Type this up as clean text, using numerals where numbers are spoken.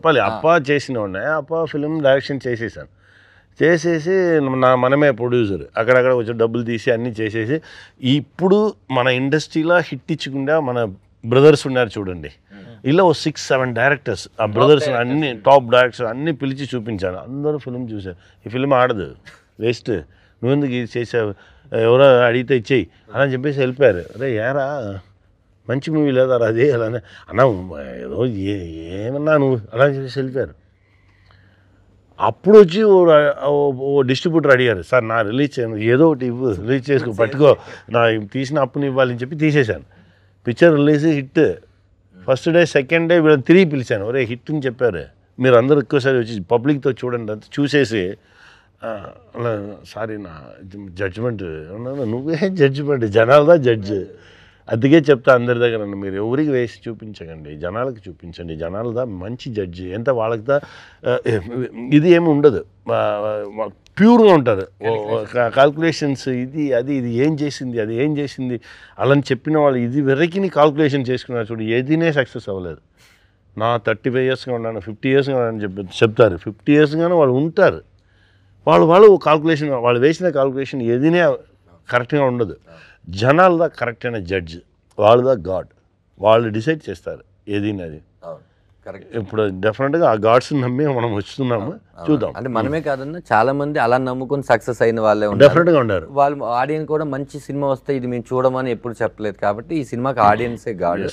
చెప్పాలి. అప్ప చేసిన ఉన్నాయి. అప్ప ఫిల్మ్ డైరెక్షన్ చేసేసాను. చేసేసి మనమే ప్రొడ్యూసర్, అక్కడక్కడ కొంచెం డబ్బులు తీసి అన్నీ చేసేసి, ఇప్పుడు మన ఇండస్ట్రీలో హిట్ ఇచ్చకుండా మన బ్రదర్స్ ఉన్నారు చూడండి, ఇలా 6-7 డైరెక్టర్స్, ఆ బ్రదర్స్ అన్ని టాప్ డైరెక్టర్స్ అన్నీ పిలిచి చూపించాను. అందరూ ఫిల్మ్ చూశారు. ఈ ఫిల్మ్ ఆడదు, వేస్ట్, నువ్వెందుకు ఇది చేసావు, ఎవరో అడిగితే ఇచ్చేయి అని చెప్పేసి వెళ్ళిపోయారు. అరే ఏరా మంచి మూవీ లేదా అదే అలానే అన్నా, ఏదో ఏమన్నా నువ్వు అలా చెప్పేసి వెళ్ళిపోయారు. అప్పుడు వచ్చి ఓ డిస్ట్రిబ్యూటర్ అడిగారు, సార్ నా రిలీజ్ చేయను, ఏదో ఒకటి ఇవ్వు, రిలీజ్ చేసుకో, పట్టుకో, నా తీసిన అప్పుని ఇవ్వాలని చెప్పి తీసేశాను. Picture release hit. First day second day వీళ్ళని తిరిగి పిలిచాను, ఒరే హిట్ అని చెప్పారు, మీరు అందరూ ఎక్కువసారి వచ్చి పబ్లిక్తో చూడండి అంత చూసేసి, అలా సారీ నా జడ్జిమెంట్. నువ్వే జడ్జిమెంట్, జనాలదా జడ్జ్, అందుకే చెప్తా అందరి దగ్గర, మీరు ఎవరికి వేసి చూపించకండి, జనాలకు చూపించండి, జనాలదా మంచి జడ్జి, ఎంత వాళ్ళకిదా ఇది ఏమి ఉండదు, ప్యూర్గా ఉంటారు కాల్కులేషన్స్, ఇది ఏం చేసింది, అది ఏం చేసింది అలా చెప్పిన వాళ్ళు ఇది వరకు కాల్కులేషన్ చేసుకున్నారు చూడు, ఏదీనే సక్సెస్ అవ్వలేదు. నా 35 ఇయర్స్గా ఉన్నాను, 50 ఇయర్స్గా ఉన్నాను చెప్తారు, 50 ఇయర్స్గానే వాళ్ళు ఉంటారు, వాళ్ళు కాల్కులేషన్, వాళ్ళు వేసిన కాల్కులేషన్ ఏదీనే కరెక్ట్గా ఉండదు. జనాలదా కరెక్ట్ అయిన జడ్జ్, వాళ్ళదా గాడ్, వాళ్ళు డిసైడ్ చేస్తారు ఏదైనా అది. ఇప్పుడు డెఫినెట్గా ఆ గాడ్స్ని నమ్మి మనం వస్తున్నాము, చూద్దాం. అంటే మనమే కాదన్నా చాలా మంది అలా నమ్ముకొని సక్సెస్ అయిన వాళ్ళే డెఫినెట్గా ఉన్నారు. వాళ్ళు ఆడియన్స్ కూడా మంచి సినిమా వస్తే ఇది మేము చూడమని ఎప్పుడు చెప్పలేదు, కాబట్టి ఈ సినిమాకి ఆడియన్సే గాడ్.